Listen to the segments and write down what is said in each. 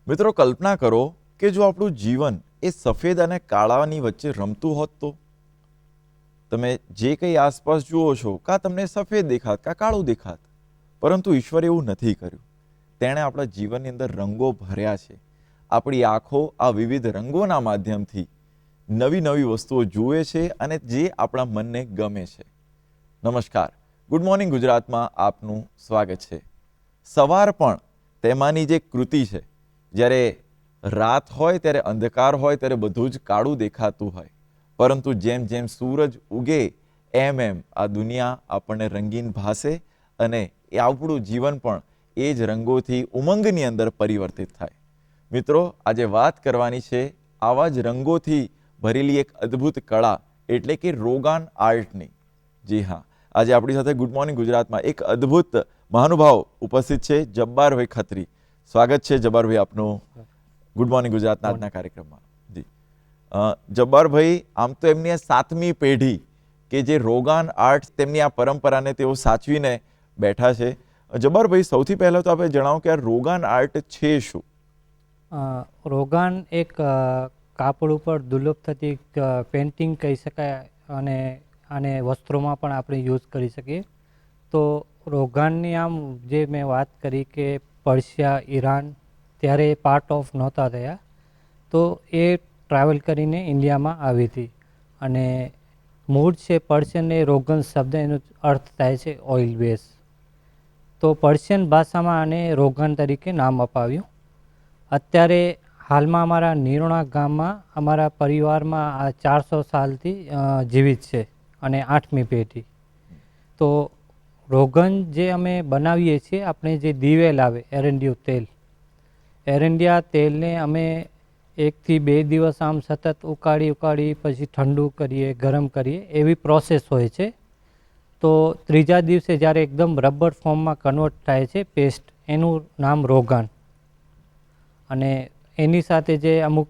મિત્રો, કલ્પના કરો કે જો આપણું જીવન એ સફેદ અને કાળાની વચ્ચે રમતું હોત તો તમે જે કંઈ આસપાસ જુઓ છો કાં તમને સફેદ દેખાત કાં કાળું દેખાત, પરંતુ ઈશ્વરે એવું નથી કર્યું. તેણે આપણા જીવનની અંદર રંગો ભર્યા છે. આપણી આંખો આ વિવિધ રંગોના માધ્યમથી નવી નવી વસ્તુઓ જુએ છે અને જે આપણા મનને ગમે છે. નમસ્કાર, ગુડ મોર્નિંગ ગુજરાતમાં આપનું સ્વાગત છે. સવાર પણ તેમાંની જે કૃતિ છે. જ્યારે રાત હોય ત્યારે અંધકાર હોય ત્યારે બધું જ કાળું દેખાતું હોય, પરંતુ જેમ જેમ સૂરજ ઉગે એમ એમ આ દુનિયા આપણને રંગીન ભાસે અને એ આપણું જીવન પણ એ જ રંગોથી ઉમંગની અંદર પરિવર્તિત થાય. મિત્રો, આજે વાત કરવાની છે આવા જ રંગોથી ભરેલી એક અદ્ભુત કળા એટલે કે રોગાન આર્ટની. જી હા, આજે આપણી સાથે ગુડ મોર્નિંગ ગુજરાતમાં એક અદ્ભુત મહાનુભાવ ઉપસ્થિત છે, જબ્બારભાઈ ખત્રી. સ્વાગત છે જબ્બારભાઈ આપનું ગુડ મોર્નિંગ ગુજરાતના આજના કાર્યક્રમમાં. જી જબ્બારભાઈ, આમ તો એમની આ 7મી પેઢી કે જે રોગાન આર્ટ તેમની આ પરંપરાને તેઓ સાચવીને બેઠા છે. જબ્બારભાઈ, સૌથી પહેલાં તો આપણે જણાવો કે આ રોગાન આર્ટ છે શું? રોગાન એક કાપડ ઉપર દુર્લભ થતી પેઇન્ટિંગ કહી શકાય અને આને વસ્ત્રોમાં પણ આપણે યુઝ કરી શકીએ. તો રોગાનની આમ જે મેં વાત કરી કે પર્શિયા, ઈરાન ત્યારે પાર્ટ ઓફ નહોતા થયા, તો એ ટ્રાવેલ કરીને ઇન્ડિયામાં આવી હતી અને મૂળ છે પર્શિયન. એ રોગન શબ્દ એનો અર્થ થાય છે ઓઇલ બેઝ. તો પર્શિયન ભાષામાં આને રોગન તરીકે નામ અપાવ્યું. અત્યારે હાલમાં અમારા નિરોણા ગામમાં અમારા પરિવારમાં આ 400 સાલથી જીવિત છે અને 8મી પેઢી. તો રોગન જે અમે બનાવીએ છીએ, આપણે જે દિવેલ આવે એરંડિયું તેલ, એરંડિયા તેલને અમે 1 થી 2 દિવસ આમ સતત ઉકાળી પછી ઠંડુ કરીએ, ગરમ કરીએ, એવી પ્રોસેસ હોય છે. તો ત્રીજા દિવસે જ્યારે એકદમ રબર ફોર્મમાં કન્વર્ટ થાય છે પેસ્ટ, એનું નામ રોગાન. અને એની સાથે જે અમુક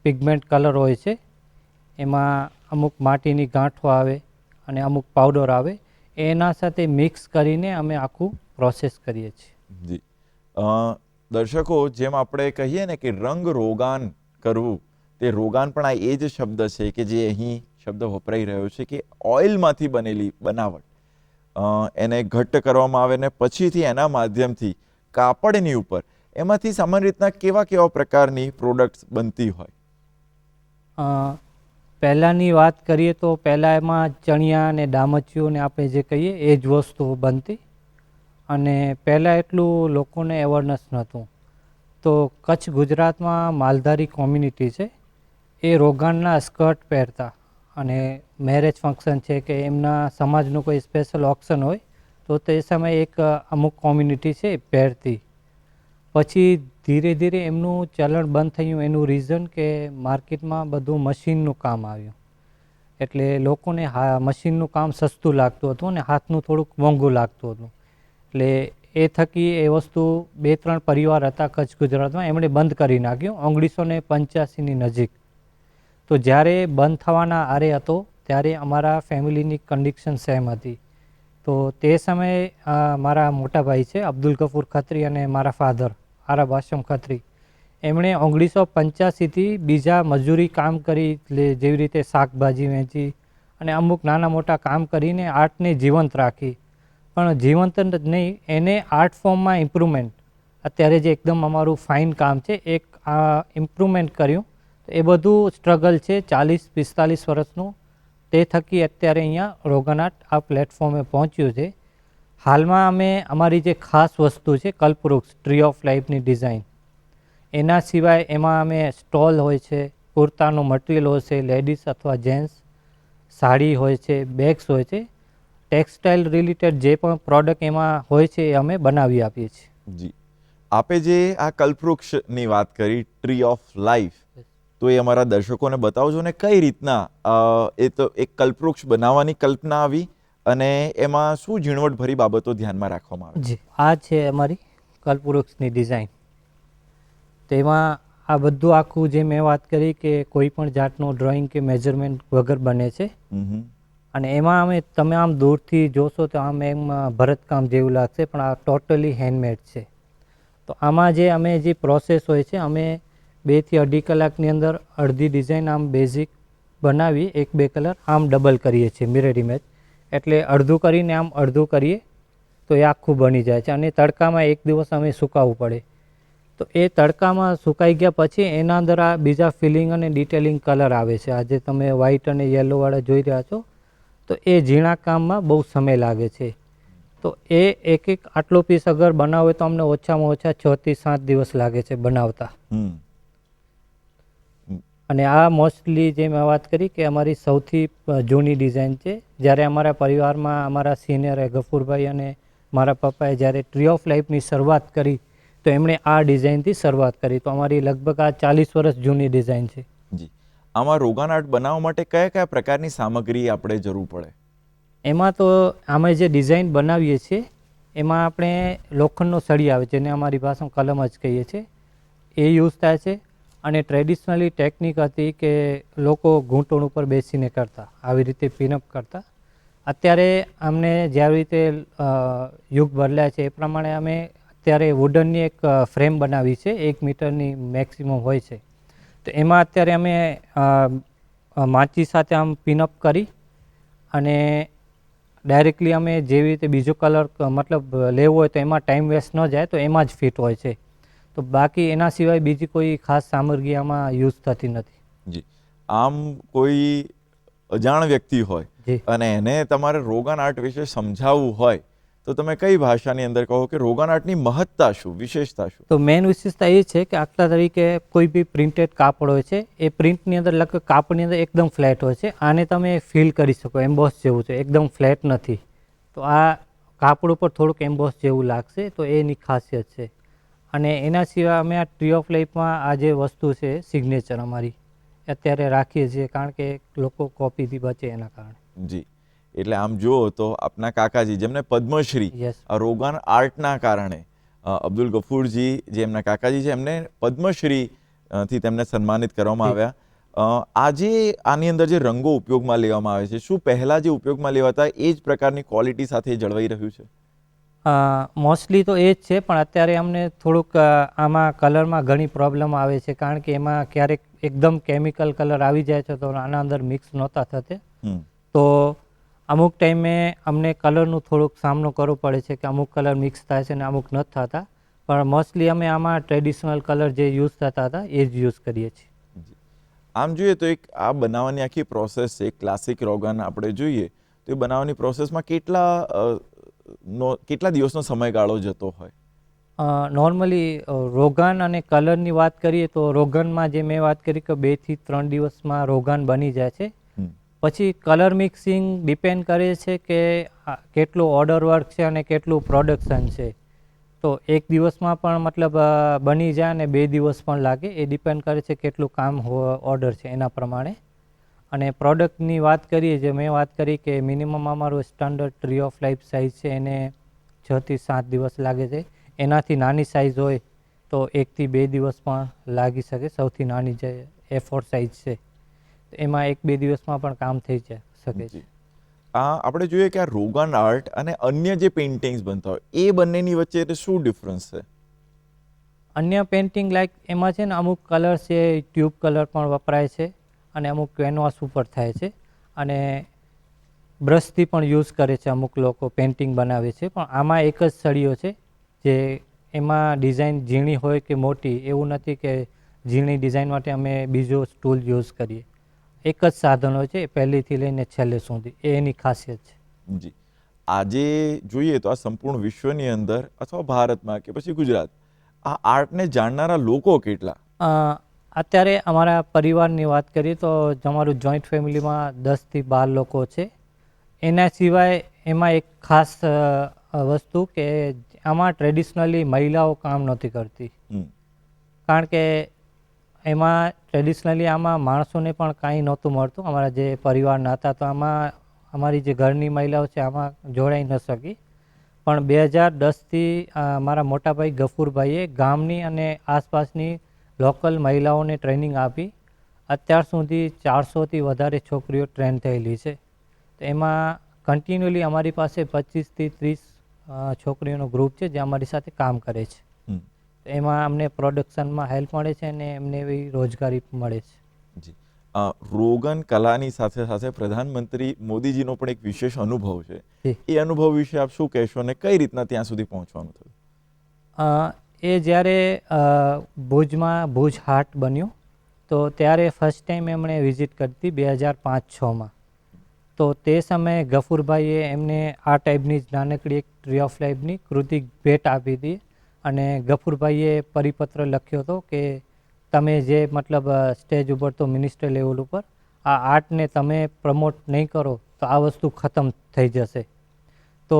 પિગમેન્ટ કલર હોય છે, એમાં અમુક માટીની ગાંઠો આવે અને અમુક પાવડર આવે, એના સાથે મિક્સ કરીને અમે આખું પ્રોસેસ કરીએ છીએ. જી દર્શકો, જેમ આપણે કહીએ ને કે રંગ રોગાન કરવું, તે રોગાન પણ આ એ જ શબ્દ છે કે જે અહીં શબ્દ વપરાઈ રહ્યો છે કે ઓઇલમાંથી બનેલી બનાવટ એને ઘટ્ટ કરવામાં આવે ને પછીથી એના માધ્યમથી કાપડની ઉપર એમાંથી સામાન્ય રીતના કેવા કેવા પ્રકારની પ્રોડક્ટ્સ બનતી હોય? પહેલાંની વાત કરીએ તો પહેલાં એમાં ચણિયા અને ડામચીઓને આપણે જે કહીએ એ જ વસ્તુઓ બનતી અને પહેલાં એટલું લોકોને અવેરનેસ નહોતું. તો કચ્છ ગુજરાતમાં માલધારી કોમ્યુનિટી છે, એ રોગાનના સ્કર્ટ પહેરતા અને મેરેજ ફંક્શન છે કે એમના સમાજનું કોઈ સ્પેશિયલ ઓક્શન હોય તો તે સમયે એક અમુક કોમ્યુનિટી છે એ પહેરતી. પછી ધીરે ધીરે એમનું ચલણ બંધ થયું. એનું રીઝન કે માર્કેટમાં બધું મશીનનું કામ આવ્યું, એટલે લોકોને મશીનનું કામ સસ્તું લાગતું હતું અને હાથનું થોડુંક મોંઘું લાગતું હતું. એટલે એ થકી એ વસ્તુ 2-3 પરિવાર હતા કચ્છ ગુજરાતમાં, એમણે બંધ કરી નાખ્યું 1985ની નજીક. તો જ્યારે બંધ થવાના આરે હતો ત્યારે અમારા ફેમિલીની કન્ડિશન સેમ હતી. તો તે સમયે મારા મોટા ભાઈ છે અબ્દુલ ગફુર ખત્રી અને મારા ફાધર આરબ આશમ ખત્રી, એમણે 1985થી બીજા મજૂરી કામ કરી, જેવી રીતે શાકભાજી વેચી અને અમુક નાના મોટા કામ કરીને આર્ટને જીવંત રાખી. પણ જીવંત જ નહીં, એને આર્ટ ફોર્મમાં ઇમ્પ્રુવમેન્ટ, અત્યારે જે એકદમ અમારું ફાઇન કામ છે એક ઇમ્પ્રુવમેન્ટ કર્યું. એ બધું સ્ટ્રગલ છે 40-45 વર્ષનું. તે થકી અત્યારે અહીંયા રોગન આર્ટ આ પ્લેટફોર્મે પહોંચ્યું છે. હાલમાં અમે અમારી જે ખાસ વસ્તુ છે કલ્પવૃક્ષ ટ્રી ઓફ લાઈફની ડિઝાઇન, એના સિવાય એમાં અમે સ્ટોલ હોય છે, કુર્તાનું મટીરિયલ હોય છે, લેડીઝ અથવા જેન્ટ્સ સાડી હોય છે, બેગ્સ હોય છે, ટેક્સટાઇલ રિલેટેડ જે પણ પ્રોડક્ટ એમાં હોય છે એ અમે બનાવી આપીએ છીએ. જી, આપે જે આ કલ્પવૃક્ષની વાત કરી ટ્રી ઓફ લાઈફ, તો એ અમારા દર્શકોને બતાવજો ને કઈ રીતના એ તો એક કલ્પવૃક્ષ બનાવવાની કલ્પના આવી અને એમાં શું ઝીણવટભરી બાબતો ધ્યાનમાં રાખવામાં આવે? જી, આ છે અમારી કલ્પવૃક્ષની ડિઝાઇન. તેમાં આ બધું આખું જે મેં વાત કરી કે કોઈ પણ જાતનું ડ્રોઈંગ કે મેજરમેન્ટ વગર બને છે. અને એમાં તમે આમ દૂરથી જોશો તો આમ એમ ભરતકામ જેવું લાગશે, પણ આ ટોટલી હેન્ડમેડ છે. તો આમાં જે અમે જે પ્રોસેસ હોય છે, અમે 2 થી 2.5 કલાકની અંદર અડધી ડિઝાઇન આમ બેઝિક બનાવી 1-2 કલર આમ ડબલ કરીએ છીએ મિરર ઇમેજ, એટલે અડધું કરીને આમ અડધું કરીએ તો એ આખું બની જાય છે. અને તડકામાં 1 દિવસ અમે સુકાવવું પડે. તો એ તડકામાં સુકાઈ ગયા પછી એના અંદર આ બીજા ફિલિંગ અને ડિટેલિંગ કલર આવે છે. આજે તમે વ્હાઇટ અને યલો વાળા જોઈ રહ્યા છો, તો એ ઝીણા કામમાં બહુ સમય લાગે છે. તો એ એક આટલો પીસ અગર બનાવે તો અમને ઓછામાં ઓછા 6 થી 7 દિવસ લાગે છે બનાવતા. અને આ મોસ્ટલી જે મેં વાત કરી કે અમારી સૌથી જૂની ડિઝાઇન છે. જ્યારે અમારા પરિવારમાં અમારા સિનિયર ગફુરભાઈ અને મારા પપ્પાએ જ્યારે ટ્રી ઓફ લાઈફની શરૂઆત કરી તો એમણે આ ડિઝાઇનથી શરૂઆત કરી. તો અમારી લગભગ આ 40 વર્ષ જૂની ડિઝાઇન છે. જી. આમાં રોગાન આર્ટ બનાવવા માટે કયા કયા પ્રકારની સામગ્રી આપણે જરૂર પડે? એમાં તો અમે જે ડિઝાઇન બનાવીએ છીએ એમાં આપણે લોખંડનો સળી આવે જેને અમારી ભાષામાં કલમ જ કહીએ છીએ, એ યુઝ થાય છે. અને ટ્રેડિશનલી ટેકનિક હતી કે લોકો ઘૂંટણ ઉપર બેસીને કરતા, આવી રીતે પિનઅપ કરતા. અત્યારે અમને જેવી રીતે યુગ બદલાય છે એ પ્રમાણે અમે અત્યારે વુડનની એક ફ્રેમ બનાવી છે, 1 મીટરની મેક્સિમમ હોય છે. તો એમાં અત્યારે અમે માચી સાથે આમ પિનઅપ કરી અને ડાયરેક્ટલી અમે જેવી રીતે બીજો કલર મતલબ લેવો હોય તો એમાં ટાઈમ વેસ્ટ ન જાય તો એમાં જ ફિટ હોય છે. તો બાકી એના સિવાય બીજી કોઈ ખાસ સામગ્રી આમાં યુઝ થતી નથી. જી. આમ કોઈ અજાણ વ્યક્તિ હોય જી. અને એને તમારે રોગાન આર્ટ વિશે સમજાવવું હોય તો તમે કઈ ભાષાની અંદર કહો કે રોગાન આર્ટની મહત્તા શું, વિશેષતા શું? તો મેઇન વિશેષતા એ છે કે આટલા તરીકે કોઈ બી પ્રિન્ટેડ કાપડ હોય છે, એ પ્રિન્ટની અંદર લગભગ કાપડની અંદર એકદમ ફ્લેટ હોય છે. આને તમે ફીલ કરી શકો, એમ્બોસ જેવું છે, એકદમ ફ્લેટ નથી. તો આ કાપડ ઉપર થોડુંક એમ્બોસ જેવું લાગશે, તો એની ખાસિયત છે. અને એના સિવાય અમે આ ટ્રી ઓફ લાઈફમાં આ જે વસ્તુ છે સિગ્નેચર અમારી અત્યારે રાખીએ છીએ, કારણ કે લોકો કોપીથી બચે એના કારણે. જી. એટલે આમ જુઓ તો આપના કાકાજી જેમને પદ્મશ્રી યસ. આ રોગાન આર્ટના કારણે અબ્દુલ ગફુરજી જે એમના કાકાજી છે એમને પદ્મશ્રી થી તેમને સન્માનિત કરવામાં આવ્યા. આજે આની અંદર જે રંગો ઉપયોગમાં લેવામાં આવે છે, શું પહેલા જે ઉપયોગમાં લેવાતા એ જ પ્રકારની ક્વોલિટી સાથે જળવાઈ રહ્યું છે? મોસ્ટલી તો એ જ છે, પણ અત્યારે અમને થોડુંક આમાં કલરમાં ઘણી પ્રોબ્લેમ આવે છે, કારણ કે એમાં ક્યારેક એકદમ કેમિકલ કલર આવી જાય છે તો આના અંદર મિક્સ નહોતા થતે. તો અમુક ટાઈમે અમને કલરનું થોડુંક સામનો કરવો પડે છે કે અમુક કલર મિક્સ થાય છે અને અમુક નથી થતા. પણ મોસ્ટલી અમે આમાં ટ્રેડિશનલ કલર જે યુઝ થતા હતા એ જ યુઝ કરીએ છીએ. આમ જોઈએ તો એક આ બનાવવાની આખી પ્રોસેસ છે, ક્લાસિક રોગાન આપણે જોઈએ તો એ બનાવવાની પ્રોસેસમાં કેટલા દિવસનો સમયગાળો જતો હોય? નોર્મલી રોગાન અને કલરની વાત કરીએ તો રોગાનમાં જે મેં વાત કરી કે 2 થી 3 દિવસમાં રોગાન બની જાય છે. પછી કલર મિક્સિંગ ડિપેન્ડ કરે છે કે કેટલું ઓર્ડર વર્ક છે અને કેટલું પ્રોડક્શન છે. તો 1 દિવસમાં પણ મતલબ બની જાય અને 2 દિવસ પણ લાગે, એ ડિપેન્ડ કરે છે કેટલું કામ ઓર્ડર છે એના પ્રમાણે. અને પ્રોડક્ટની વાત કરીએ, જે મેં વાત કરી કે મિનિમમ અમારું standard tree of life size છે એને 6 થી 7 દિવસ લાગે છે. એનાથી નાની સાઇઝ હોય તો 1 થી 2 દિવસ પણ લાગી શકે. સૌથી નાની જે A4 સાઇઝ છે એમાં 1-2 દિવસમાં પણ કામ થઈ જાય શકે છે. આપણે જોઈએ કે આ રોગાન આર્ટ અને અન્ય જે પેઇન્ટિંગ્સ બનતા હોય એ બંનેની વચ્ચે શું ડિફરન્સ છે? અન્ય પેઇન્ટિંગ લાઈક એમાં છે ને અમુક કલર છે ટ્યુબ કલર પણ વપરાય છે અને અમુક કેનવાસ ઉપર થાય છે અને બ્રશથી પણ યુઝ કરે છે અમુક લોકો, પેઇન્ટિંગ બનાવે છે. પણ આમાં એક જ સળીઓ છે જે એમાં ડિઝાઇન ઝીણી હોય કે મોટી એવું નથી કે ઝીણી ડિઝાઇન માટે અમે બીજો ટૂલ યુઝ કરીએ. એક જ સાધન હોય છે પહેલીથી લઈને છેલ્લે સુધી, એ એની ખાસિયત છે. જી. આજે જોઈએ તો આ સંપૂર્ણ વિશ્વની અંદર અથવા ભારતમાં કે પછી ગુજરાત, આ આર્ટને જાણનારા લોકો કેટલા? અત્યારે અમારા પરિવારની વાત કરીએ તો અમારું જોઈન્ટ ફેમિલીમાં 10 થી 12 લોકો છે. એના સિવાય એમાં એક ખાસ વસ્તુ કે આમાં ટ્રેડિશનલી મહિલાઓ કામ નથી કરતી, કારણ કે એમાં ટ્રેડિશનલી આમાં માણસોને પણ કાંઈ નહોતું મળતું. અમારા જે પરિવારના હતા તો આમાં અમારી જે ઘરની મહિલાઓ છે આમાં જોડાઈ ન શકી. પણ 2010થી મારા મોટાભાઈ ગફુરભાઈએ ગામની અને આસપાસની લોકલ મહિલાઓને ટ્રેનિંગ આપી. અત્યાર સુધી 400થી વધારે છોકરીઓ ટ્રેન થયેલી છે. તો એમાં કન્ટિન્યુઅલી અમારી પાસે 25 થી 30 છોકરીઓનો ગ્રુપ છે જે અમારી સાથે કામ કરે છે. એમાં અમને પ્રોડક્શનમાં હેલ્પ મળે છે અને એમને એવી રોજગારી મળે છે. જી. રોગન કલાની સાથે સાથે પ્રધાનમંત્રી મોદીજીનો પણ એક વિશેષ અનુભવ છે. જી. એ અનુભવ વિશે આપ શું કહેશો અને કઈ રીતના ત્યાં સુધી પહોંચવાનું થયું? એ જ્યારે ભુજ હાટ બન્યું તો ત્યારે ફર્સ્ટ ટાઈમ એમણે વિઝિટ કરી હતી 2005-06માં. તો તે સમયે ગફુરભાઈએ એમને આ ટાઈપની જ નાનકડી એક ટ્રી ઓફ લાઈફની કૃતિ ભેટ આપી હતી અને ગફુરભાઈએ પરિપત્ર લખ્યો હતો કે તમે જે મતલબ સ્ટેજ ઉપર તો મિનિસ્ટર લેવલ ઉપર આ આર્ટને તમે પ્રમોટ નહીં કરો તો આ વસ્તુ ખતમ થઈ જશે. તો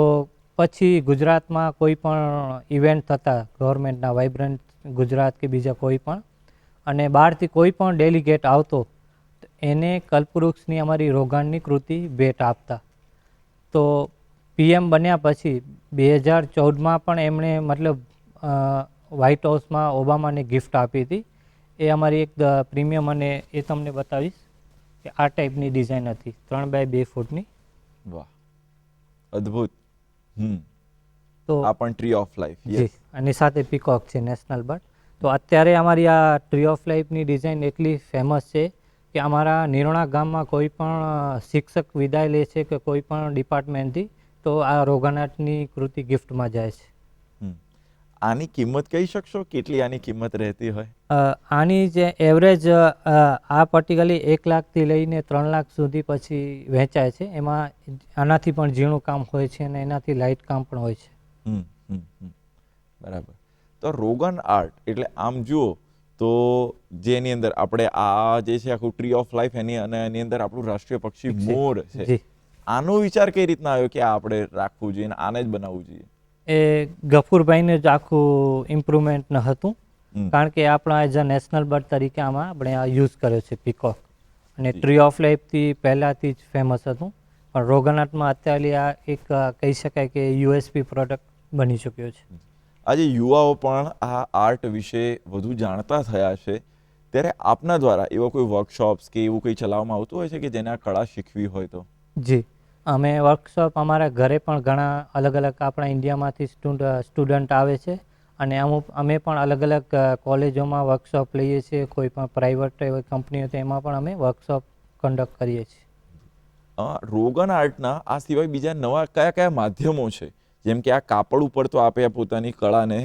પછી ગુજરાતમાં કોઈ પણ ઇવેન્ટ થતા ગવર્મેન્ટના વાઇબ્રન્ટ ગુજરાત કે બીજા કોઈ પણ અને બહારથી કોઈ પણ ડેલિગેટ આવતો એને કલ્પવૃક્ષની અમારી રોગાનની કૃતિ ભેટ આપતા. તો પીએમ બન્યા પછી 2014માં પણ એમણે મતલબ વ્હાઇટ હાઉસમાં ઓબામાને ગિફ્ટ આપી હતી. એ અમારી એક પ્રીમિયમ અને એ તમને બતાવીશ કે આ ટાઈપની ડિઝાઇન હતી 3x2 ફૂટની. વાહ, અદ્ભુત. તો આ પણ ટ્રી ઓફ લાઈફ. જી, અને સાથે પીકોક છે નેશનલ બર્ડ. તો અત્યારે અમારી આ ટ્રી ઓફ લાઈફની ડિઝાઇન એટલી ફેમસ છે કે અમારા નિરોણા ગામમાં કોઈ પણ શિક્ષક વિદાય લે છે કે કોઈ પણ ડિપાર્ટમેન્ટથી તો આ રોગન આર્ટની કૃતિ ગિફ્ટમાં જાય છે. આની કિંમત કહી શકશો? કેટલી આની કિંમત રહેતી હોય? આની જે એવરેજ આ પર્ટિક્યુલરલી 1 લાખથી લઈને 3 લાખ સુધી પછી વહેંચાય છે. એમાં આનાથી પણ ઝીણું કામ હોય છે અને એનાથી લાઇટ કામ પણ હોય છે. બરાબર. તો રોગન આર્ટ એટલે આમ જુઓ તો જેની અંદર આપણે આ જે છે આખું ટ્રી ઓફ લાઈફ એની અંદર આપણું રાષ્ટ્રીય પક્ષી મોર છે. આનો વિચાર કઈ રીતના આવ્યો કે આ આપણે રાખવું જોઈએ અને આને જ બનાવવું જોઈએ? એ ગફુરભાઈને જ આખું ઇમ્પ્રુવમેન્ટ ન હતું, કારણ કે આપણા એઝ અ નેશનલ બર્ડ તરીકે આમાં આપણે આ યુઝ કર્યો છે પીકોક. અને ટ્રી ઓફ લાઈફથી પહેલાંથી જ ફેમસ હતું, પણ રોગન આર્ટમાં અત્યારે આ એક કહી શકાય કે યુએસપી પ્રોડક્ટ બની ચૂક્યો છે. આજે યુવાઓ પણ આ આર્ટ વિશે વધુ જાણતા થયા છે, ત્યારે આપના દ્વારા એવા કોઈ વર્કશોપ્સ કે એવું કંઈ ચલાવવામાં આવતું હોય છે કે જેને આ કળા શીખવી હોય તો? જી, અમે વર્કશોપ અમારા ઘરે પણ ઘણા અલગ અલગ આપણા ઇન્ડિયામાંથી સ્ટુડન્ટ આવે છે અને અમે પણ અલગ અલગ કોલેજોમાં વર્કશોપ લઈએ છીએ. કોઈ પણ પ્રાઇવેટ કંપનીઓ તો એમાં પણ અમે વર્કશોપ કન્ડક્ટ કરીએ છીએ. રોગન આર્ટના આ સિવાય બીજા નવા કયા કયા માધ્યમો છે? જેમ કે આ કાપડ ઉપર તો આપે પોતાની કળાને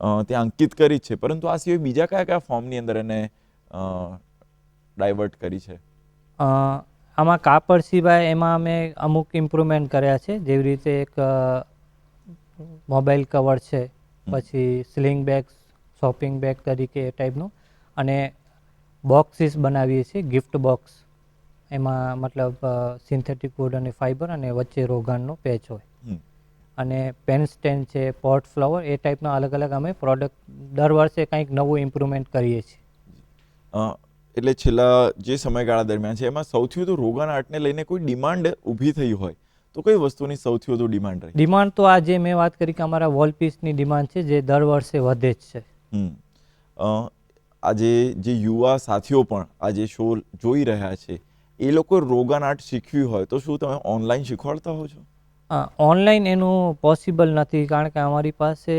ત્યાં અંકિત કરી છે, પરંતુ આ સિવાય બીજા કયા કયા ફોર્મની અંદર એને ડાયવર્ટ કરી છે? આમાં કાપડ સિવાય એમાં અમે અમુક ઇમ્પ્રુવમેન્ટ કર્યા છે, જેવી રીતે એક મોબાઈલ કવર છે, પછી સ્લિંગ બેગ, શોપિંગ બેગ તરીકે એ ટાઈપનું, અને બોક્સીસ બનાવીએ છીએ, ગિફ્ટ બોક્સ. એમાં મતલબ સિન્થેટિક વુડ અને ફાઈબર અને વચ્ચે રોગાનનો પેચ હોય. અને પેન સ્ટેન્ડ છે, પોટ ફ્લાવર, એ ટાઈપના અલગ અલગ અમે પ્રોડક્ટ દર વર્ષે કંઈક નવું ઇમ્પ્રુવમેન્ટ કરીએ છીએ. એટલે છેલ્લા જે સમયગાળા દરમિયાન છે એમાં સૌથી વધુ રોગન આર્ટને લઈને કોઈ ડિમાન્ડ ઊભી થઈ હોય તો કઈ વસ્તુની સૌથી વધુ ડિમાન્ડ રહી? ડિમાન્ડ તો આજે મેં વાત કરી કે અમારા વોલ પીસની ડિમાન્ડ છે, જે દર વર્ષે વધે જ છે. આજે જે યુવા સાથીઓ પણ આજે શો જોઈ રહ્યા છે એ લોકો રોગન આર્ટ શીખવી હોય તો શું તમે ઓનલાઈન શીખવાડતા હો છો? ઓનલાઈન એનું પોસિબલ નથી, કારણ કે અમારી પાસે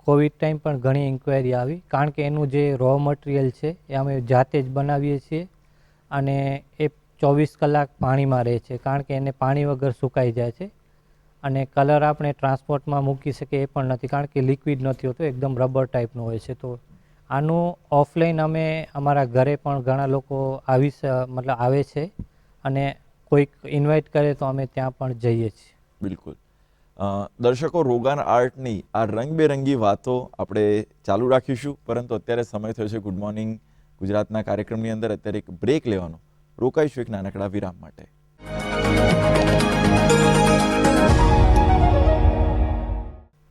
કોવિડ ટાઈમ પણ ઘણી ઇન્ક્વાયરી આવી, કારણ કે એનું જે રો મટીરિયલ છે એ અમે જાતે જ બનાવીએ છીએ અને એ 24 કલાક પાણીમાં રહે છે, કારણ કે એને પાણી વગર સુકાઈ જાય છે. અને કલર આપણે ટ્રાન્સપોર્ટમાં મૂકી શકીએ એ પણ નથી, કારણ કે લિક્વિડ નથી હોતું, એકદમ રબર ટાઈપનું હોય છે. તો આનું ઓફલાઈન અમે અમારા ઘરે પણ ઘણા લોકો આવે છે અને કોઈક ઇન્વાઇટ કરે તો અમે ત્યાં પણ જઈએ છીએ. બિલકુલ. દર્શકો, રોગન આર્ટની આ રંગબેરંગી વાતો આપણે ચાલુ રાખીશું, પરંતુ અત્યારે સમય થયો છે ગુડ મોર્નિંગ ગુજરાતના કાર્યક્રમની અંદર અત્યારે એક બ્રેક લેવાનો. રોકાઈશું એક નાનકડા વિરામ માટે.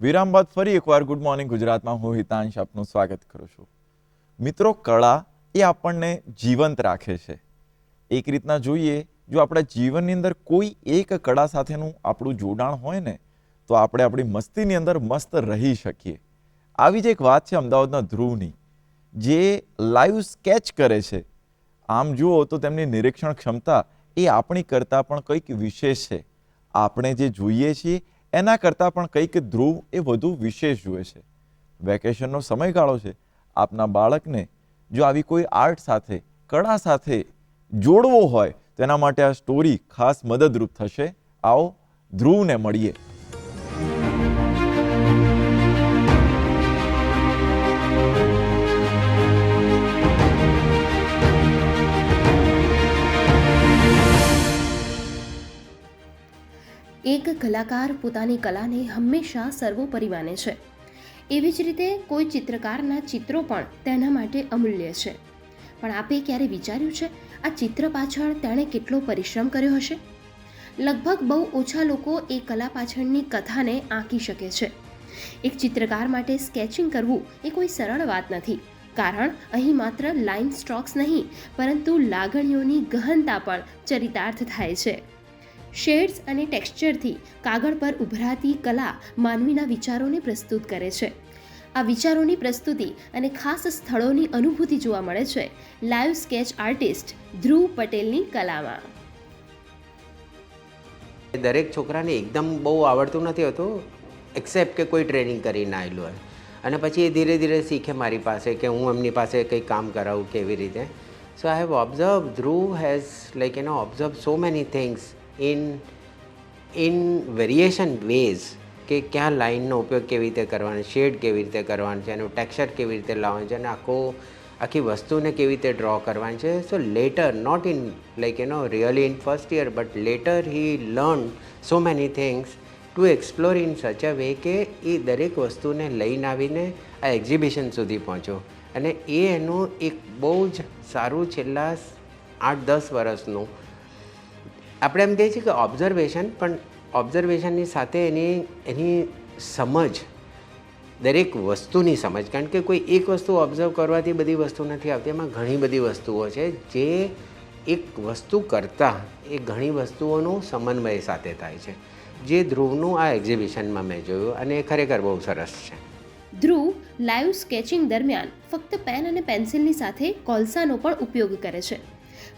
વિરામ બાદ ફરી એકવાર ગુડ મોર્નિંગ ગુજરાતમાં હું હિતાંશ આપનું સ્વાગત કરું છું. મિત્રો, કળા એ આપણને જીવંત રાખે છે. એક રીતના જોઈએ, જો આપણા જીવનની અંદર કોઈ એક કળા સાથેનું આપણું જોડાણ હોય ને તો આપણે આપણી મસ્તીની અંદર મસ્ત રહી શકીએ. આવી જ એક વાત છે અમદાવાદના ધ્રુવની, જે લાઈવ સ્કેચ કરે છે. આમ જુઓ તો તેમની નિરીક્ષણ ક્ષમતા એ આપણી કરતાં પણ કંઈક વિશેષ છે. આપણે જે જોઈએ છીએ એના કરતાં પણ કંઈક ધ્રુવ એ વધુ વિશેષ જુએ છે. વેકેશનનો સમયગાળો છે, આપના બાળકને જો આવી કોઈ આર્ટ સાથે, કળા સાથે જોડવો હોય તો એના માટે આ સ્ટોરી ખાસ મદદરૂપ થશે. આવો ધ્રુવને મળીએ. એક કલાકાર પોતાની કલાને હંમેશા સર્વોપરી માને છે. એવી જ રીતે કોઈ ચિત્રકારના ચિત્રો પણ તેના માટે અમૂલ્ય છે. પણ આપે ક્યારે વિચાર્યું છે આ ચિત્ર પાછળ તેણે કેટલો પરિશ્રમ કર્યો હશે? લગભગ બહુ ઓછા લોકો એ કલા પાછળની કથાને આંકી શકે છે. એક ચિત્રકાર માટે સ્કેચિંગ કરવું એ કોઈ સરળ વાત નથી, કારણ અહીં માત્ર લાઇન સ્ટ્રોક્સ નહીં પરંતુ લાગણીઓની ગહનતા પણ ચરિતાર્થ થાય છે. શેડ્સ અને ટેક્સચરથી કાગળ પર ઉભરાતી કલા માનવીના વિચારોને પ્રસ્તુત કરે છે. આ વિચારોની પ્રસ્તુતિ અને ખાસ સ્થળોની અનુભૂતિ જોવા મળે છે લાઈવ સ્કેચ આર્ટિસ્ટ ધ્રુવ પટેલની કલામાં. દરેક છોકરાને એકદમ બહુ આવડતું નથી હોતું, એક્સેપ્ટ કે કોઈ ટ્રેનિંગ કરીને આવેલું હોય અને પછી એ ધીરે ધીરે શીખે મારી પાસે કે હું એમની પાસે કંઈ કામ કરાવું કેવી રીતે. So I have observe Dhruv has observe so many things in variation ways કે ક્યાં લાઇનનો ઉપયોગ કેવી રીતે કરવાનો, શેડ કેવી રીતે કરવાનું છે, એનું ટેક્સચર કેવી રીતે લાવવાનું છે અને આખી વસ્તુને કેવી રીતે ડ્રો કરવાની છે. So later, not in really in first year, but later he learn so many things to explore in such a way કે એ દરેક વસ્તુને લઈને આવીને આ એક્ઝિબિશન સુધી પહોંચ્યો. અને એ એનું એક બહુ જ સારું છેલ્લા 8-10 વર્ષનું આપણે એમ કહીએ છીએ કે ઓબ્ઝર્વેશન, પણ ઓબ્ઝર્વેશનની સાથે એની સમજ, દરેક વસ્તુની સમજ, કારણ કે કોઈ એક વસ્તુ ઓબ્ઝર્વ કરવાથી બધી વસ્તુ નથી આવતી. એમાં ઘણી બધી વસ્તુઓ છે જે એક વસ્તુ કરતાં એ ઘણી વસ્તુઓનું સમન્વય સાથે થાય છે, જે ધ્રુવનું આ એક્ઝિબિશનમાં મેં જોયું અને એ ખરેખર બહુ સરસ છે. ધ્રુવ લાઈવ સ્કેચિંગ દરમિયાન ફક્ત પેન અને પેન્સિલની સાથે કોલસાનો પણ ઉપયોગ કરે છે.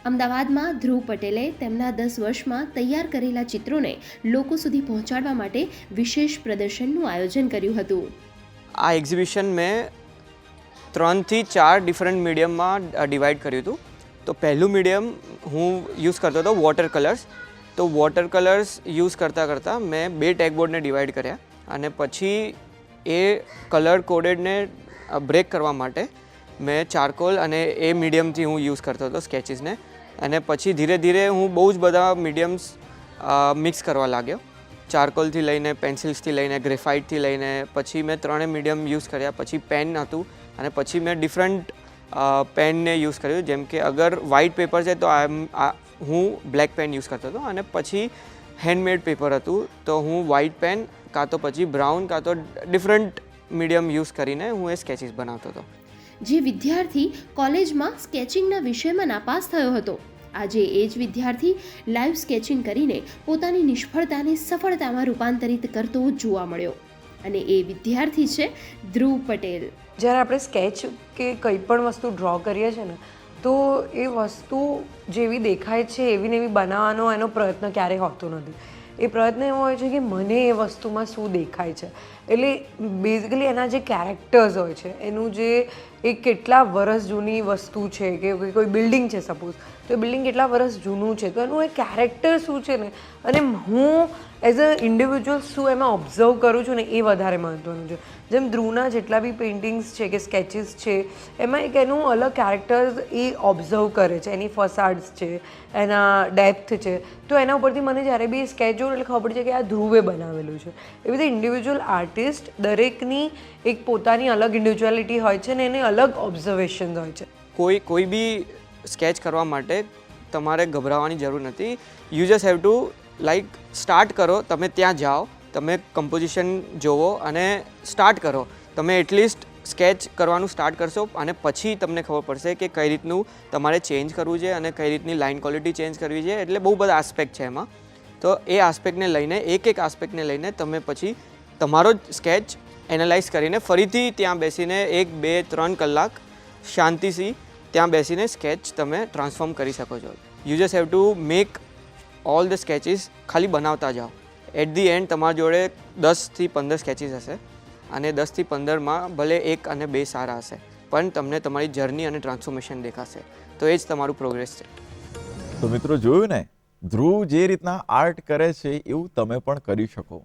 અમદાવાદમાં ધ્રુવ પટેલે તેમના 10 વર્ષમાં તૈયાર કરેલા ચિત્રોને લોકો સુધી પહોંચાડવા માટે વિશેષ પ્રદર્શનનું આયોજન કર્યું હતું. આ એક્ઝિબિશન મેં 3 થી 4 ડિફરન્ટ મીડિયમમાં ડિવાઈડ કર્યું હતું. તો પહેલું મીડિયમ હું યુઝ કરતો હતો વોટર કલર્સ. તો વોટર કલર્સ યુઝ કરતાં મેં 2 ટેગબોર્ડને ડિવાઈડ કર્યા અને પછી એ કલર કોડેડને બ્રેક કરવા માટે મેં ચારકોલ અને એ મીડિયમથી હું યુઝ કરતો હતો સ્કેચીસને. અને પછી ધીરે ધીરે હું બહુ જ બધા મીડિયમ્સ મિક્સ કરવા લાગ્યો, ચારકોલથી લઈને પેન્સિલ્સથી લઈને ગ્રેફાઇટથી લઈને. પછી મેં 3 મીડિયમ યુઝ કર્યા. પછી પેન હતું અને પછી મેં ડિફરન્ટ પેનને યુઝ કર્યું. જેમ કે અગર વ્હાઇટ પેપર છે તો હું બ્લેક પેન યુઝ કરતો હતો અને પછી હેન્ડમેડ પેપર હતું તો હું વ્હાઇટ પેન કાં તો પછી બ્રાઉન કાં તો ડિફરન્ટ મીડિયમ યુઝ કરીને હું એ સ્કેચીસ બનાવતો હતો. જે વિદ્યાર્થી કોલેજમાં સ્કેચિંગના વિષયમાં નાપાસ થયો હતો, આજે એ જ વિદ્યાર્થી લાઈવ સ્કેચિંગ કરીને પોતાની નિષ્ફળતાને સફળતામાં રૂપાંતરિત કરતો જોવા મળ્યો. અને એ વિદ્યાર્થી છે ધ્રુવ પટેલ. જ્યારે આપણે સ્કેચ કે કંઈ પણ વસ્તુ ડ્રો કરીએ છીએ ને, તો એ વસ્તુ જેવી દેખાય છે એવી ને એવી બનાવવાનો એનો પ્રયત્ન ક્યારેય હોતો નથી. એ પ્રયત્ન એવો હોય છે કે મને એ વસ્તુમાં શું દેખાય છે. એટલે બેઝિકલી એના જે કેરેક્ટર્સ હોય છે, એનું જે એ કેટલા વર્ષ જૂની વસ્તુ છે કે કોઈ બિલ્ડિંગ છે સપોઝ, તો એ બિલ્ડિંગ કેટલા વર્ષ જૂનું છે તો એનું એ કેરેક્ટર શું છે ને, અને હું એઝ અ ઇન્ડિવિજ્યુઅલ શું એમાં ઓબ્ઝર્વ કરું છું ને એ વધારે મહત્ત્વનું છે. જેમ ધ્રુવના જેટલા બી પેઇન્ટિંગ્સ છે કે સ્કેચીસ છે, એમાં એક એનું અલગ કેરેક્ટર્સ એ ઓબ્ઝર્વ કરે છે, એની ફસાડ્સ છે, એના ડેપ્થ છે. તો એના ઉપરથી મને જ્યારે બી સ્કેચ જોઉં એટલે ખબર છે કે આ ધ્રુવે બનાવેલું છે. એવી રીતે ઇન્ડિવિજ્યુઅલ આર્ટિસ્ટ દરેકની એક પોતાની અલગ ઇન્ડિવિજ્યુઆલિટી હોય છે ને એને અલગ ઓબ્ઝર્વેશન્સ હોય છે. કોઈ બી સ્કેચ કરવા માટે તમારે ગભરાવાની જરૂર નથી. You just have to start કરો. તમે ત્યાં જાઓ, તમે કમ્પોઝિશન જોવો અને સ્ટાર્ટ કરો. તમે એટલીસ્ટ સ્કેચ કરવાનું સ્ટાર્ટ કરશો અને પછી તમને ખબર પડશે કે કઈ રીતનું તમારે ચેન્જ કરવું છે અને કઈ રીતની લાઇન ક્વોલિટી ચેન્જ કરવી છે. એટલે બહુ બધા આસ્પેક્ટ છે એમાં. તો એ આસ્પેક્ટને લઈને એક આસ્પેક્ટને લઈને તમે પછી તમારો જ સ્કેચ એનાલાઇઝ કરીને ફરીથી ત્યાં બેસીને 1, 2, 3 કલાક શાંતિથી ત્યાં બેસીને સ્કેચ તમે ટ્રાન્સફોર્મ કરી શકો છો. You just have to make all the sketches, ખાલી બનાવતા જાઓ. એટ ધી એન્ડ તમારી જોડે 10 થી 15 સ્કેચીસ હશે અને 10 થી 15માં ભલે 1 અને 2 સારા હશે, પણ તમને તમારી જર્ની અને ટ્રાન્સફોર્મેશન દેખાશે. તો એ જ તમારું પ્રોગ્રેસ છે. તો મિત્રો જોયું ને, ધ્રુવ જે રીતના આર્ટ કરે છે એવું તમે પણ કરી શકો.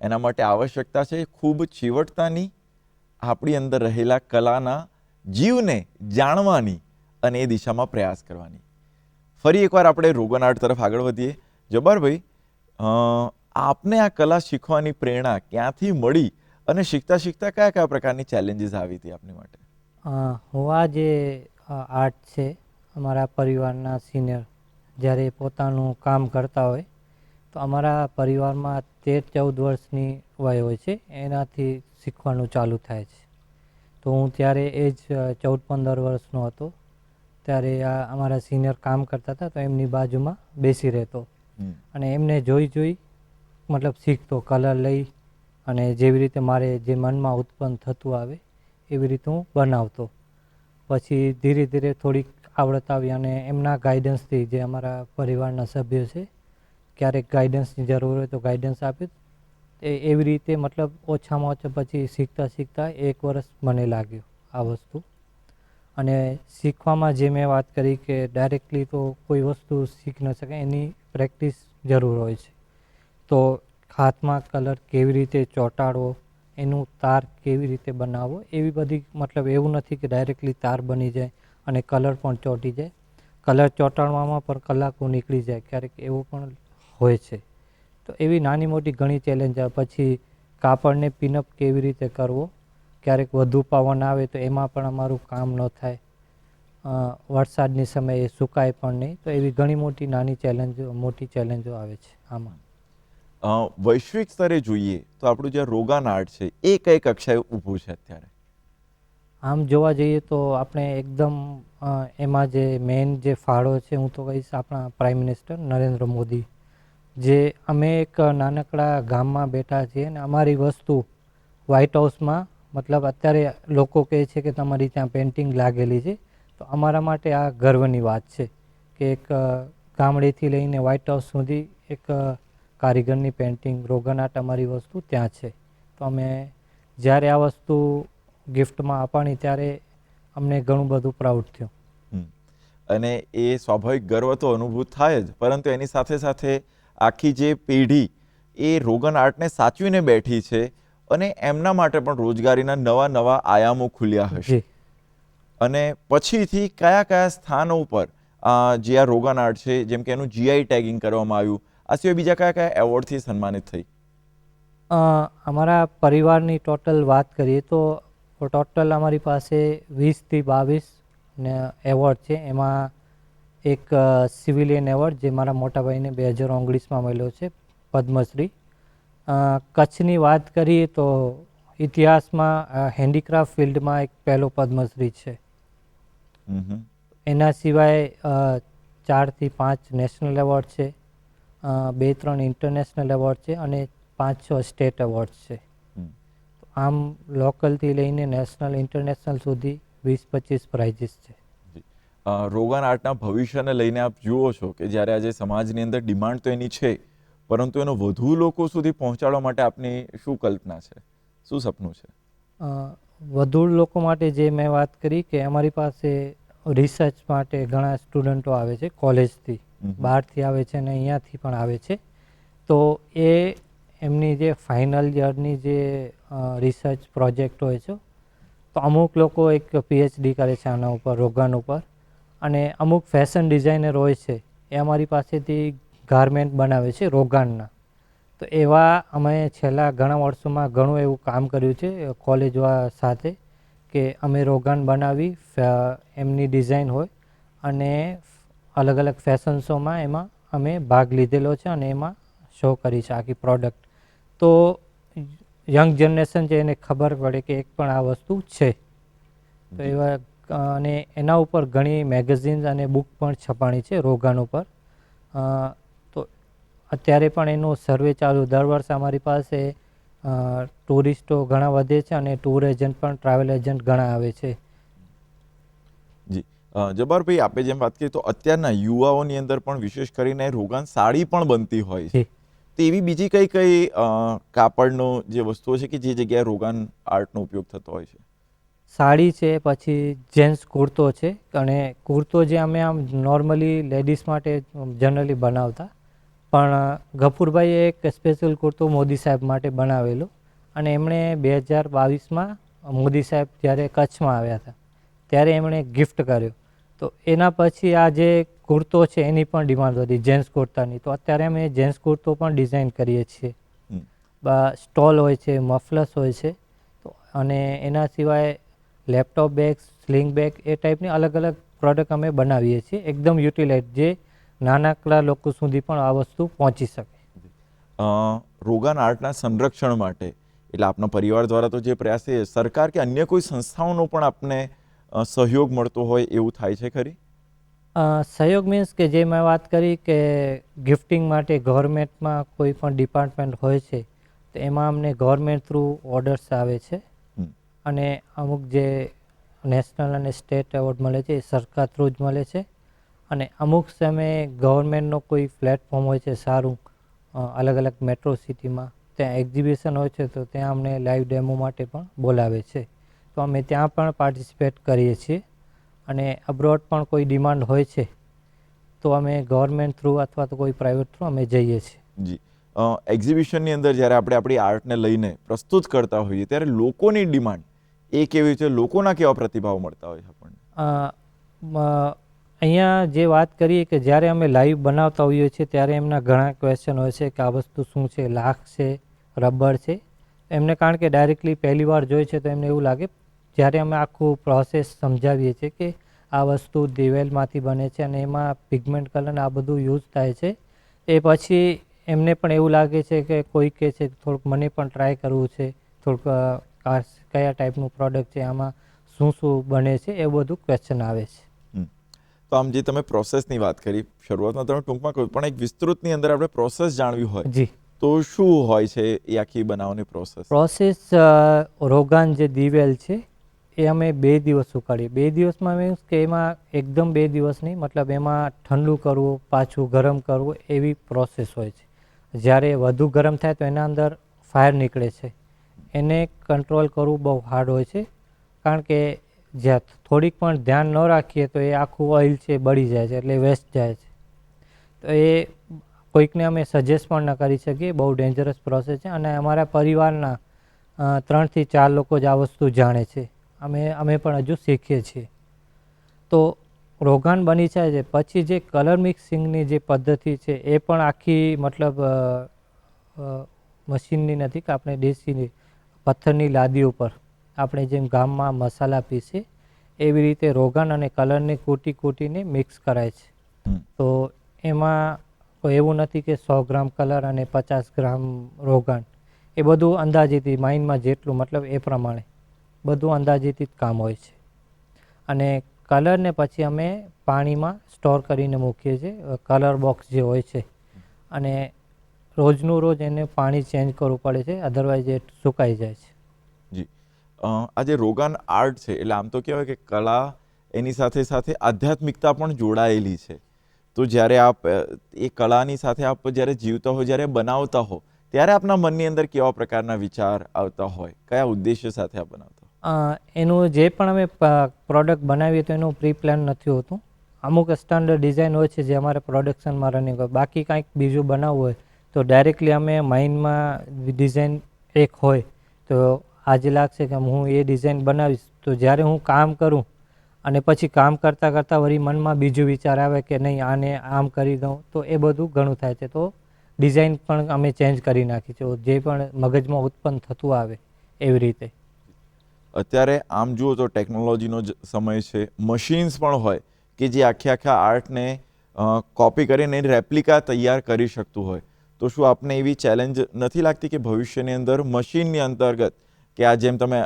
એના માટે આવશ્યકતા છે ખૂબ ચીવટતાની, આપણી અંદર રહેલા કલાના જીવને જાણવાની અને એ દિશામાં પ્રયાસ કરવાની. ફરી એકવાર આપણે રોગન આર્ટ તરફ આગળ વધીએ. જબ્બારભાઈ, આપને આ કલા શીખવાની પ્રેરણા ક્યાંથી મળી અને શીખતા શીખતા કયા કયા પ્રકારની ચેલેન્જીસ આવી હતી આપની માટે? હું આ જે આર્ટ છે, અમારા પરિવારના સિનિયર જ્યારે પોતાનું કામ કરતા હોય તો અમારા પરિવારમાં 13-14 વર્ષની વય હોય છે, એનાથી શીખવાનું ચાલુ થાય છે. તો હું ત્યારે એ જ 14-15 વર્ષનો હતો, ત્યારે આ અમારા સિનિયર કામ કરતા હતા તો એમની બાજુમાં બેસી રહેતો અને એમને જોઈ મતલબ શીખતો, કલર લઈ અને જેવી રીતે મારે જે મનમાં ઉત્પન્ન થતું આવે એવી રીતે હું બનાવતો. પછી ધીરે ધીરે થોડીક આવડત આવી અને એમના ગાઈડન્સથી, જે અમારા પરિવારના સભ્યો છે, ક્યારેક ગાઈડન્સની જરૂર હોય તો ગાઈડન્સ આપ્યું. એવી રીતે મતલબ ઓછામાં ઓછા પછી શીખતા શીખતા 1 વર્ષ મને લાગ્યું આ વસ્તુ. અને શીખવામાં જે મેં વાત કરી કે ડાયરેક્ટલી તો કોઈ વસ્તુ શીખી ન શકે, એની પ્રેક્ટિસ જરૂર હોય છે. તો હાથમાં કલર કેવી રીતે ચોંટાડવો, એનું તાર કેવી રીતે બનાવવો, એવી બધી, મતલબ એવું નથી કે ડાયરેક્ટલી તાર બની જાય અને કલર પણ ચોંટી જાય. કલર ચોંટાડવામાં પણ કલાકો નીકળી જાય, ક્યારેક એવું પણ હોય છે. તો એવી નાની મોટી ઘણી ચેલેન્જ આવે. પછી કાપડને પિનઅપ કેવી રીતે કરવો, ક્યારેક વધુ પવન આવે તો એમાં પણ અમારું કામ ન થાય, વરસાદની સમયે સુકાય પણ નહીં. તો એવી ઘણી મોટી નાની મોટી ચેલેન્જો આવે છે આમાં. વૈશ્વિક સ્તરે જોઈએ તો આપણું જે રોગાન આર્ટ છે એ કઈ કક્ષાએ ઊભું છે અત્યારે? આમ જોવા જઈએ તો આપણે એકદમ એમાં જે મેઇન જે ફાળો છે, હું તો કહીશ આપણા પ્રાઇમ મિનિસ્ટર નરેન્દ્ર મોદી. જે અમે એક નાનકડા ગામમાં બેઠા છીએ ને અમારી વસ્તુ વ્હાઇટ હાઉસમાં, મતલબ અત્યારે લોકો કહે છે કે તમારી ત્યાં પેઇન્ટિંગ લાગેલી છે, તો અમારા માટે આ ગર્વની વાત છે કે એક ગામડેથી લઈને વ્હાઇટ હાઉસ સુધી એક કારીગરની પેઇન્ટિંગ, રોગન આર્ટ, અમારી વસ્તુ ત્યાં છે. તો અમે જ્યારે આ વસ્તુ ગિફ્ટમાં આપવાની ત્યારે અમને ઘણું બધું પ્રાઉડ થયું. અને એ સ્વાભાવિક ગર્વ તો અનુભૂત થાય જ, પરંતુ એની સાથે સાથે આખી જે પેઢી એ રોગન આર્ટને સાચવીને બેઠી છે અને એમના માટે પણ રોજગારીના નવા નવા આયામો ખુલ્યા હશે. અને પછીથી કયા કયા સ્થાનો ઉપર જે આ રોગન આર્ટ છે, જેમ કે એનું GI ટેગિંગ કરવામાં આવ્યું, આ સિવાય બીજા કયા કયા એવોર્ડથી સન્માનિત થઈ? અમારા પરિવારની ટોટલ વાત કરીએ તો ટોટલ અમારી પાસે 20 થી 22 એવોર્ડ છે. એમાં એક સિવિલિયન એવોર્ડ જે મારા મોટાભાઈને 2019માં મળ્યો છે, પદ્મશ્રી. કચ્છની વાત કરીએ તો ઇતિહાસમાં હેન્ડીક્રાફ્ટ ફિલ્ડમાં એક પહેલો પદ્મશ્રી છે. એના સિવાય 4 થી 5 નેશનલ એવોર્ડ છે, 2-3 ઇન્ટરનેશનલ એવોર્ડ છે અને 5-6 સ્ટેટ એવોર્ડ છે. આમ લોકલથી લઈને નેશનલ, ઇન્ટરનેશનલ સુધી 20-25 પ્રાઇઝીસ છે. રોગન આર્ટના ભવિષ્યને લઈને આપ જુઓ છો કે જ્યારે આજે સમાજની અંદર ડિમાન્ડ તો એની છે, પરંતુ એનો વધુ લોકો સુધી પહોંચાડવા માટે આપની શું કલ્પના છે, શું સપનું છે? વધુ લોકો માટે જે મેં વાત કરી કે અમારી પાસે રિસર્ચ માટે ઘણા સ્ટુડન્ટો આવે છે, કોલેજથી, બહારથી આવે છે અને અહીંયાથી પણ આવે છે. તો એ એમની જે ફાઇનલ યરની જે રિસર્ચ પ્રોજેક્ટ હોય છે, તો અમુક લોકો એક PhD કરે છે આના ઉપર, રોગન ઉપર, અને અમુક ફેશન ડિઝાઇનર હોય છે એ અમારી પાસેથી ગારમેન્ટ બનાવે છે રોગાનના. તો એવા અમે છેલ્લા ઘણા વર્ષોમાં ઘણું એવું કામ કર્યું છે કોલેજ સાથે કે અમે રોગાન બનાવી, એમની ડિઝાઇન હોય અને અલગ અલગ ફેશન શોમાં એમાં અમે ભાગ લીધેલો છે અને એમાં શો કરી છે આખી પ્રોડક્ટ. તો યંગ જનરેશન છે એને ખબર પડે કે એક પણ આ વસ્તુ છે. તો એવા, અને એના ઉપર ઘણી મેગઝીન્સ અને બુક પણ છપાણી છે રોગાન ઉપર. તો અત્યારે પણ એનો સર્વે ચાલુ, દર વર્ષે અમારી પાસે ટુરિસ્ટો ઘણા વધે છે અને ટૂર એજન્ટ પણ, ટ્રાવેલ એજન્ટ ઘણા આવે છે. જી જબ્બારભાઈ, આપણે જેમ વાત કરીએ તો અત્યારના યુવાઓની અંદર પણ વિશેષ કરીને રોગાન સાડી પણ બનતી હોય છે. તો એવી બીજી કઈ કઈ કાપડનો જે વસ્તુઓ છે કે જે જગ્યાએ રોગાન આર્ટનો ઉપયોગ થતો હોય છે? સાડી છે, પછી જેન્ટ્સ કુર્તો છે, અને કુર્તો જે અમે આમ નોર્મલી લેડીઝ માટે જનરલી બનાવતા, પણ ગફુરભાઈએ એક સ્પેશિયલ કુર્તો મોદી સાહેબ માટે બનાવેલો, અને એમણે 2022માં મોદી સાહેબ જ્યારે કચ્છમાં આવ્યા હતા ત્યારે એમણે ગિફ્ટ કર્યો. તો એના પછી આ જે કુર્તો છે એની પણ ડિમાન્ડ વધી, જેન્ટ્સ કુર્તાની. તો અત્યારે અમે જેન્ટ્સ કુર્તો પણ ડિઝાઇન કરીએ છીએ. સ્ટોલ હોય છે, મફલસ હોય છે, તો અને એના સિવાય લેપટોપ બેગ, સ્લિંગ બેગ, એ ટાઈપની અલગ અલગ પ્રોડક્ટ અમે બનાવીએ છીએ, એકદમ યુટિલાઇઝ, જે નાનકડા લોકો સુધી પણ આ વસ્તુ પહોંચી શકે. રોગાન આર્ટના સંરક્ષણ માટે એટલે આપના પરિવાર દ્વારા તો જે પ્રયાસ છે, સરકાર કે અન્ય કોઈ સંસ્થાઓનો પણ આપને સહયોગ મળતો હોય એવું થાય છે ખરી? સહયોગ મીન્સ કે જે મેં વાત કરી કે ગિફ્ટિંગ માટે ગવર્મેન્ટમાં કોઈ પણ ડિપાર્ટમેન્ટ હોય છે, તો એમાં અમને ગવર્મેન્ટ થ્રુ ઓર્ડર્સ આવે છે, અને અમુક જે નેશનલ અને સ્ટેટ એવોર્ડ મળે છે એ સરકાર થ્રુ જ મળે છે. અને અમુક સમયે ગવર્મેન્ટનો કોઈ પ્લેટફોર્મ હોય છે સારું, અલગ અલગ મેટ્રો સિટીમાં ત્યાં એક્ઝિબિશન હોય છે, તો ત્યાં અમને લાઈવ ડેમો માટે પણ બોલાવે છે, તો અમે ત્યાં પણ પાર્ટિસિપેટ કરીએ છીએ. અને અબ્રોડ પણ કોઈ ડિમાન્ડ હોય છે તો અમે ગવર્મેન્ટ થ્રુ અથવા તો કોઈ પ્રાઇવેટ થ્રુ અમે જઈએ છીએ. જી, એક્ઝિબિશનની અંદર જ્યારે આપણે આપણી આર્ટને લઈને પ્રસ્તુત કરતા હોઈએ ત્યારે લોકોની ડિમાન્ડ એ કેવી છે, લોકોના કેવા પ્રતિભાવ મળતા હોય છે આપણને? અહીંયા જે વાત કરીએ કે જ્યારે અમે લાઈવ બનાવતા હોઈએ છીએ ત્યારે એમના ઘણા ક્વેશ્ચન હોય છે કે આ વસ્તુ શું છે, લાખ છે, રબર છે. એમને કારણ કે ડાયરેક્ટલી પહેલી વાર જોઈએ છે તો એમને એવું લાગે. જ્યારે અમે આખું પ્રોસેસ સમજાવીએ છીએ કે આ વસ્તુ દિવેલમાંથી બને છે અને એમાં પિગમેન્ટ કલર આ બધું યુઝ થાય છે, એ પછી એમને પણ એવું લાગે છે કે કોઈ કહે છે થોડુંક મને પણ ટ્રાય કરવું છે, થોડુંક કયા ટાઈપનું પ્રોડક્ટ છે, આમાં શું શું બને છે, એ બધું ક્વેશ્ચન આવે છે. તો આમ જે તમે પ્રોસેસની વાત કરી, શરૂઆતમાં તમે ટૂંકમાં કહ્યું, પણ એક વિસ્તૃતની અંદર આપણે પ્રોસેસ જાણવી હોય જી, તો શું હોય છે એ આખી બનાવવાની પ્રોસેસ? રોગાન જે દિવેલ છે એ અમે 2 દિવસ ઉકાળીએ. 2 દિવસમાં મીન્સ કે એમાં એકદમ 2 દિવસ નહીં, મતલબ એમાં ઠંડુ કરવું, પાછું ગરમ કરવું, એવી પ્રોસેસ હોય છે. જ્યારે વધુ ગરમ થાય તો એના અંદર ફાયર નીકળે છે, એને કંટ્રોલ કરવું બહુ હાર્ડ હોય છે, કારણ કે જ્યાં થોડીક પણ ધ્યાન ન રાખીએ તો એ આખું ઓઇલ છે બળી જાય છે, એટલે વેસ્ટ જાય છે. તો એ કોઈકને અમે સજેસ્ટ પણ ન કરી શકીએ, બહુ ડેન્જરસ પ્રોસેસ છે. અને અમારા પરિવારના 3 થી 4 લોકો જ આ વસ્તુ જાણે છે, અમે પણ હજુ શીખીએ છીએ. તો રોગાન બની જાય છે પછી જે કલર મિક્સિંગની જે પદ્ધતિ છે એ પણ આખી મતલબ મશીનની નથી કે આપણે દેશી પથ્થરની લાદી ઉપર આપણે જેમ ગામમાં મસાલા પીસીએ એવી રીતે રોગાન અને કલરને કૂટીને મિક્સ કરાય છે. તો એમાં કોઈ એવું નથી કે 100 ગ્રામ કલર અને 50 ગ્રામ રોગાન, એ બધું અંદાજિત માઇન્ડમાં જેટલું મતલબ એ પ્રમાણે બધું અંદાજિત કામ હોય છે. અને કલરને પછી અમે પાણીમાં સ્ટોર કરીને મૂકીએ છીએ, કલર બોક્સ જે હોય છે, અને રોજનું રોજ એને પાણી ચેન્જ કરવું પડે છે, અધરવાઇઝ એ સુકાઈ જાય છે. જી, આ જે રોગાન આર્ટ છે એટલે આમ તો કહેવાય કે કલા એની સાથે સાથે આધ્યાત્મિકતા પણ જોડાયેલી છે. તો જ્યારે આપ એ કલાની સાથે આપ જ્યારે જીવતા હો, જ્યારે બનાવતા હો, ત્યારે આપના મનની અંદર કેવા પ્રકારના વિચાર આવતા હોય, કયા ઉદ્દેશ્ય સાથે આપ બનાવતા? એનું જે પણ અમે પ્રોડક્ટ બનાવીએ તો એનું પ્રી પ્લાન નથી હોતું. અમુક સ્ટાન્ડર્ડ ડિઝાઇન હોય છે જે અમારે પ્રોડક્શનમાં રનિંગ હોય, બાકી કાંઈક બીજું બનાવવું હોય તો ડાયરેક્ટલી અમે માઇન્ડમાં ડિઝાઇન એક હોય તો આજે લાગશે કે હું એ ડિઝાઇન બનાવીશ, તો જ્યારે હું કામ કરું અને પછી કામ કરતાં કરતાં વળી મનમાં બીજું વિચાર આવે કે નહીં આને આમ કરી દઉં, તો એ બધું ઘણું થાય છે. તો ડિઝાઇન પણ અમે ચેન્જ કરી નાખી છે, જે પણ મગજમાં ઉત્પન્ન થતું આવે એવી રીતે. અત્યારે આમ જુઓ તો ટેકનોલોજીનો જ સમય છે, મશીન્સ પણ હોય કે જે આખા આર્ટને કોપી કરીને રેપ્લિકા તૈયાર કરી શકતું હોય, તો શું આપને એવી ચેલેન્જ નથી લાગતી કે ભવિષ્યની અંદર મશીનની અંતર્ગત કે આ જેમ તમે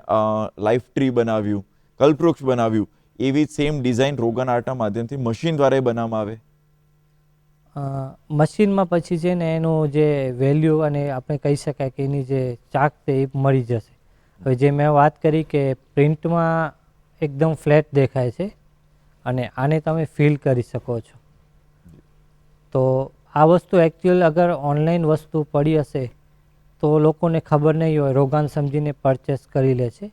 લાઈફ ટ્રી બનાવ્યું, કલ્પવૃક્ષ બનાવ્યું, એવી સેમ ડિઝાઇન રોગન આર્ટના માધ્યમથી મશીન દ્વારા બનાવવામાં આવે? મશીનમાં પછી છે ને એનું જે વેલ્યુ અને આપણે કહી શકાય કે એની જે ચાક છે એ મળી જશે. હવે જે મેં વાત કરી કે પ્રિન્ટમાં એકદમ ફ્લેટ દેખાય છે અને આને તમે ફીલ કરી શકો છો, તો આ વસ્તુ એકચ્યુઅલ અગર ઓનલાઈન વસ્તુ પડી હશે તો લોકોને ખબર નહીં હોય, રોગાન સમજીને પરચેસ કરી લે છે.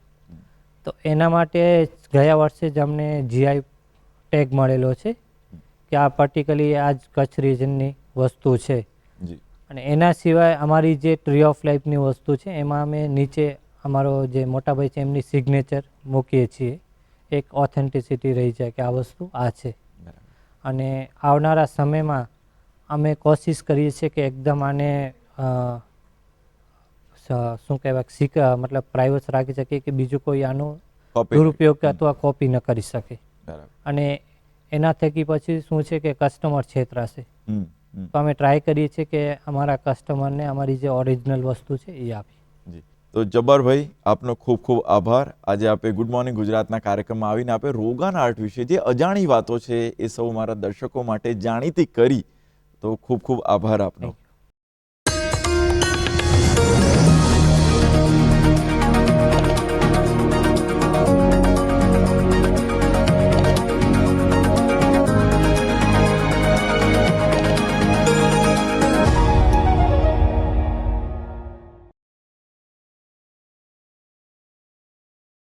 તો એના માટે ગયા વર્ષે જ અમને જીઆઈ ટેગ મળેલો છે કે આ પર્ટિક્યુલરલી આ જ કચ્છ રિજનની વસ્તુ છે. જી અને એના સિવાય અમારી જે ટ્રી ઓફ લાઈફની વસ્તુ છે એમાં અમે નીચે અમારો જે મોટાભાઈ છે એમની સિગ્નેચર મૂકીએ છીએ. એક ઓથેન્ટિસિટી રહી જાય કે આ વસ્તુ આ છે. અને આવનારા સમયમાં અમે કોશિશ કરીએ છીએ કે એકદમ આને શું કહેવાય મતલબ પ્રાઇવેટ રાખી શકીએ કે બીજું કોઈ આનો Copy. દુરુપયોગ અથવા કોપી ન કરી શકે. બરાબર. અને એના થકી પછી શું છે કે કસ્ટમર છેતરાશે. હમ, હમ. તો અમે ટ્રાય કરીએ છીએ કે અમારા કસ્ટમરને અમારી જે ઓરિજિનલ વસ્તુ છે એ આપીએ. જી તો જબ્બરભાઈ, આપનો ખૂબ ખૂબ આભાર. આજે આપે ગુડ મોર્નિંગ ગુજરાતના કાર્યક્રમમાં આવીને આપે રોગાન આર્ટ વિશે જે અજાણી વાતો છે એ સૌ મારા દર્શકો માટે જાણીતી કરી. તો ખૂબ ખૂબ આભાર આપનો.